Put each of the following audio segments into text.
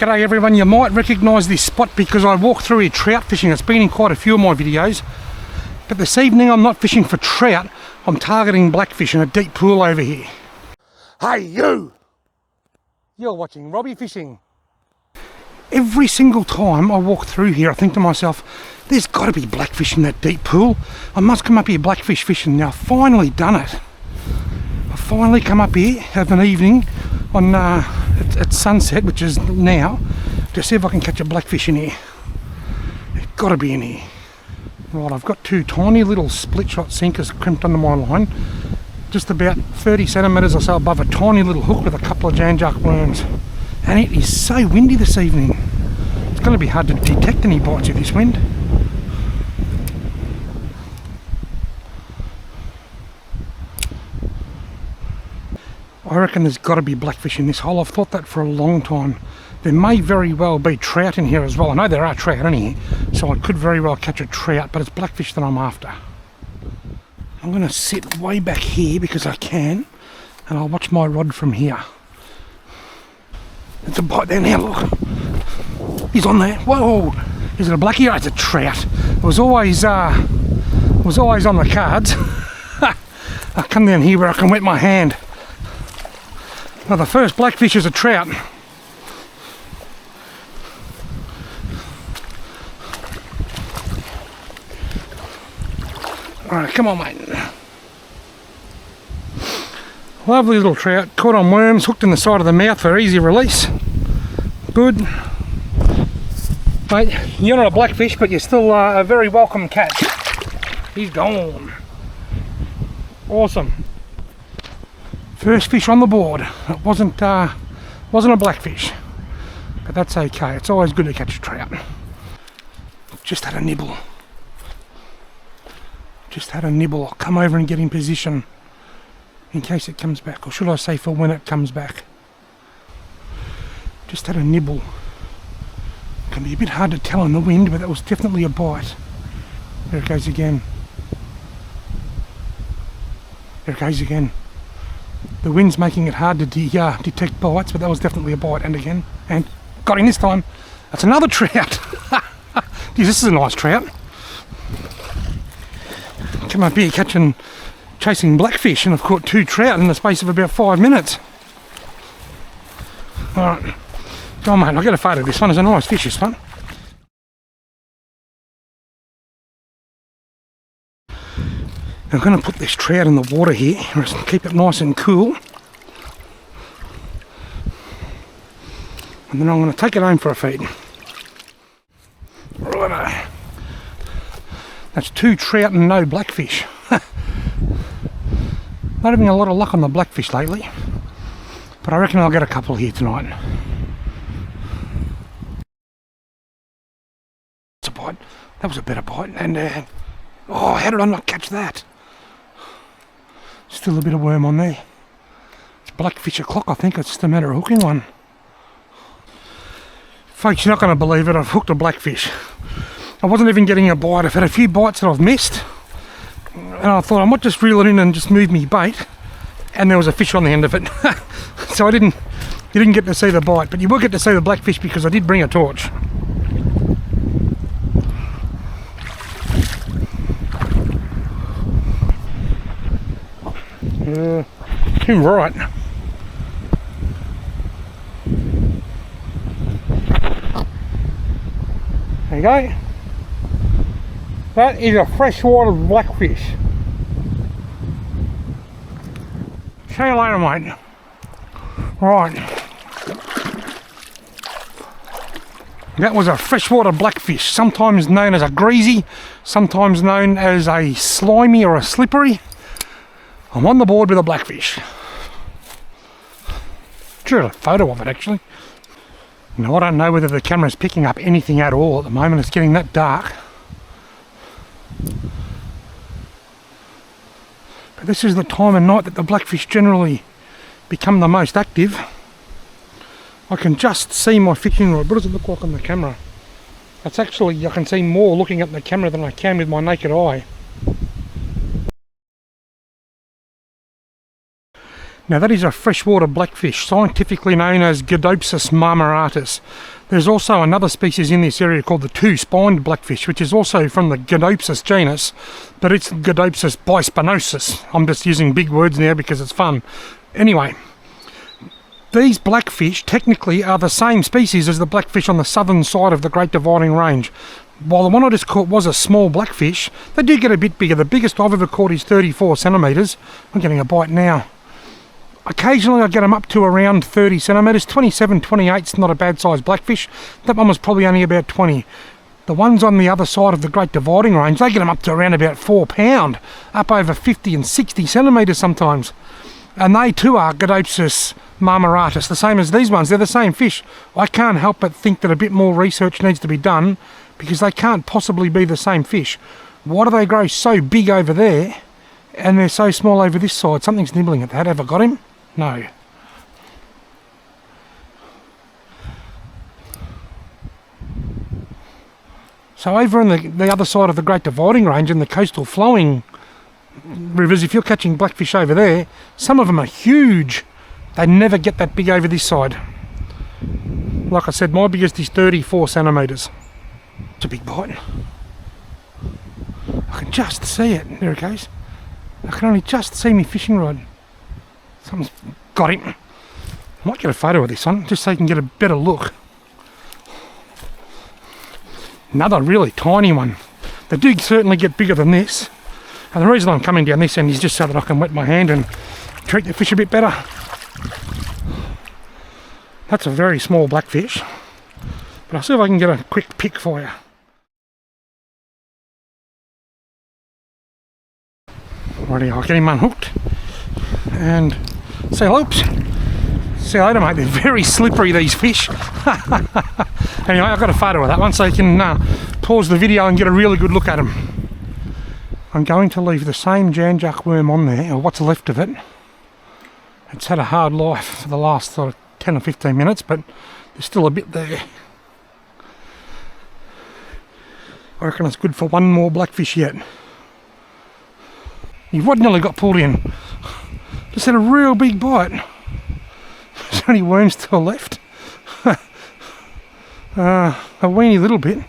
G'day everyone, you might recognise this spot because I walk through here trout fishing. It's been in quite a few of my videos. But this evening I'm not fishing for trout, I'm targeting blackfish in a deep pool over here. Hey you! You're watching Robbie Fishing. Every single time I walk through here I think to myself, there's got to be blackfish in that deep pool. I must come up here blackfish fishing. Now I've finally done it. I've finally come up here of an evening on at sunset, which is now, to see if I can catch a blackfish in here. It's got to be in here. Right, I've got two tiny little split shot sinkers crimped under my line, just about 30 centimetres or so above a tiny little hook with a couple of janjark worms. And it is so windy this evening. It's going to be hard to detect any bites with this wind. I reckon there's got to be blackfish in this hole. I've thought that for a long time. There may very well be trout in here as well. I know there are trout in here, so I could very well catch a trout, but it's blackfish that I'm after. I'm going to sit way back here because I can, and I'll watch my rod from here. It's a bite there now, look. He's on there. Whoa! Is it a blackie? Oh, it's a trout. It was always on the cards. I'll come down here where I can wet my hand. Well, the first blackfish is a trout. Alright, come on mate. Lovely little trout, caught on worms, hooked in the side of the mouth for easy release. Good. Mate, you're not a blackfish, but you're still a very welcome catch. He's gone. Awesome. First fish on the board. It wasn't a blackfish, but that's okay. It's always good to catch a trout. Just had a nibble. Just had a nibble. I'll come over and get in position in case it comes back, or should I say for when it comes back. Just had a nibble. Can be a bit hard to tell in the wind, but that was definitely a bite. There it goes again. There it goes again. The wind's making it hard to detect bites, but that was definitely a bite, and again, and got him this time. That's another trout. Geez, this is a nice trout. Come up here chasing blackfish, and I've caught two trout in the space of about 5 minutes. Alright, come on mate, I'll get a photo of this one. It's a nice fish, this one. I'm going to put this trout in the water here, keep it nice and cool. And then I'm going to take it home for a feed. Righto. That's two trout and no blackfish. Not having a lot of luck on the blackfish lately, but I reckon I'll get a couple here tonight. That's a bite. That was a better bite. And oh, how did I not catch that? Still a bit of worm on there. It's blackfish o'clock, I think. It's just a matter of hooking one. Folks, you're not going to believe it. I've hooked a blackfish. I wasn't even getting a bite. I've had a few bites that I've missed. And I thought I might just reel it in and just move me bait. And there was a fish on the end of it. So you didn't get to see the bite. But you will get to see the blackfish because I did bring a torch. Too right. There you go. That is a freshwater blackfish. See you later, mate. Right. That was a freshwater blackfish, sometimes known as a greasy, sometimes known as a slimy or a slippery. I'm on the board with a blackfish. Drew a photo of it actually. Now I don't know whether the camera's picking up anything at all at the moment. It's getting that dark. But this is the time of night that the blackfish generally become the most active. I can just see my fishing rod. What does it look like on the camera? That's actually, I can see more looking at the camera than I can with my naked eye. Now that is a freshwater blackfish, scientifically known as Godopsis marmoratus. There's also another species in this area called the two-spined blackfish, which is also from the Godopsis genus, but it's Godopsis bispinosus. I'm just using big words now because it's fun. Anyway, these blackfish technically are the same species as the blackfish on the southern side of the Great Dividing Range. While the one I just caught was a small blackfish, they do get a bit bigger. The biggest I've ever caught is 34 centimetres. I'm getting a bite now. Occasionally I get them up to around 30 centimetres. 27, 28 is not a bad sized blackfish. That one was probably only about 20. The ones on the other side of the Great Dividing Range, they get them up to around about £4, up over 50 and 60 centimetres sometimes. And they too are Godopsis marmoratus, the same as these ones. They're the same fish. I can't help but think that a bit more research needs to be done because they can't possibly be the same fish. Why do they grow so big over there and they're so small over this side? Something's nibbling at that. Have I got him? No. So over on the other side of the Great Dividing Range in the coastal flowing rivers, if you're catching blackfish over there, some of them are huge. They never get that big over this side. Like I said, my biggest is 34 centimetres. It's a big bite. I can just see it. There it goes. I can only just see me fishing rod. Someone's got him. I might get a photo of this one just so you can get a better look. Another really tiny one. They do certainly get bigger than this. And the reason I'm coming down this end is just so that I can wet my hand and treat the fish a bit better. That's a very small blackfish. But I'll see if I can get a quick pick for you. Alrighty, I'll get him unhooked. And say hello. See you later, mate. They're very slippery, these fish. Anyway, I've got a photo of that one so you can pause the video and get a really good look at them. I'm going to leave the same Janjuck worm on there, or what's left of it. It's had a hard life for the last sort of 10 or 15 minutes, but there's still a bit there. I reckon it's good for one more blackfish yet. Your rod nearly got pulled in. Just had a real big bite. There's only worms still left. A weeny little bit.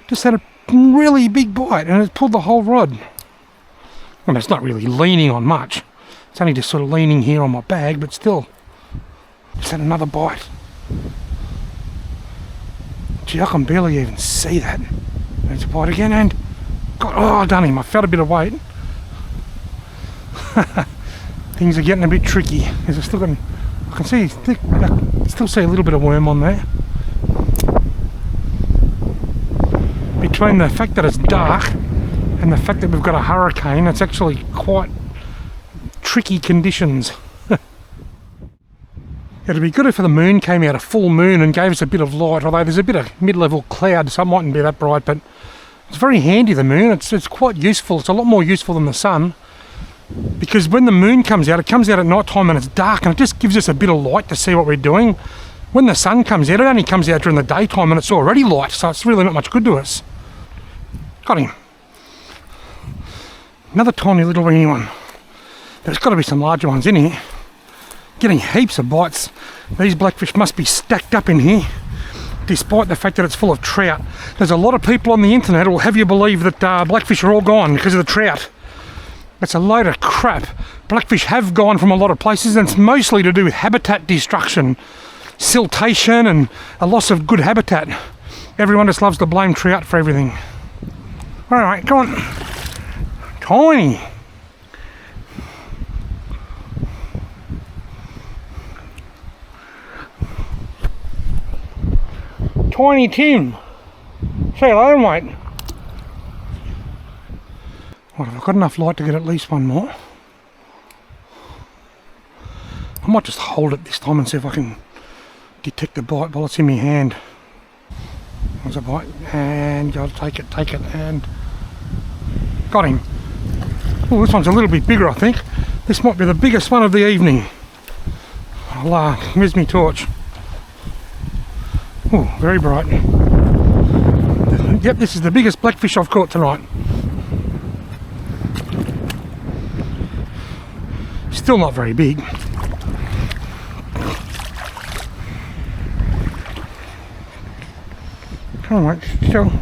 Just had a really big bite and it's pulled the whole rod. Well, it's not really leaning on much. It's only just sort of leaning here on my bag, but still. Just had another bite. Gee, I can barely even see that. There's a bite again and... God, oh, I done him. I felt a bit of weight. Things are getting a bit tricky. I can see, I can still see a little bit of worm on there. Between the fact that it's dark and the fact that we've got a hurricane, it's actually quite tricky conditions. It'd be good if the moon came out, a full moon, and gave us a bit of light, although there's a bit of mid-level cloud, so it mightn't be that bright, but it's very handy, the moon. It's quite useful. It's a lot more useful than the sun. Because when the moon comes out, it comes out at night time and it's dark and it just gives us a bit of light to see what we're doing. When the sun comes out, it only comes out during the daytime and it's already light, so it's really not much good to us. Got him. Another tiny little weeny one. There's got to be some larger ones in here. Getting heaps of bites. These blackfish must be stacked up in here, despite the fact that it's full of trout. There's a lot of people on the internet who will have you believe that blackfish are all gone because of the trout. It's a load of crap. Blackfish have gone from a lot of places and it's mostly to do with habitat destruction, siltation and a loss of good habitat. Everyone just loves to blame trout for everything. Alright, go on. Tiny. Tiny Tim. Say hello, mate. Right, I've got enough light to get at least one more. I might just hold it this time and see if I can detect the bite while it's in my hand. There's a bite, and gotta take it, and got him. Oh, this one's a little bit bigger, I think. This might be the biggest one of the evening. Where's my torch? Oh, very bright. Yep, this is the biggest blackfish I've caught tonight. Still not very big. Alright, sit still.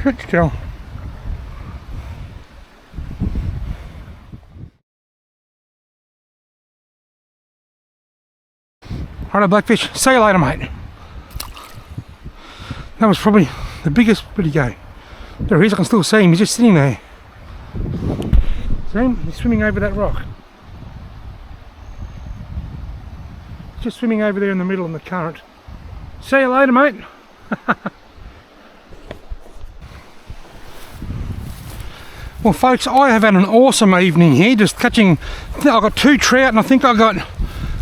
Sit still. Alright, Blackfish, see you later, mate. That was probably the biggest. Where'd he go? There he is, I can still see him, he's just sitting there. See him? He's swimming over that rock. Just swimming over there in the middle in the current. See you later, mate. Well, folks, I have had an awesome evening here, just catching. I think I got 2 trout, and I think I got,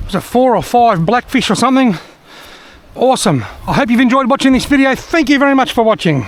was it 4 or 5 blackfish or something. Awesome. I hope you've enjoyed watching this video. Thank you very much for watching.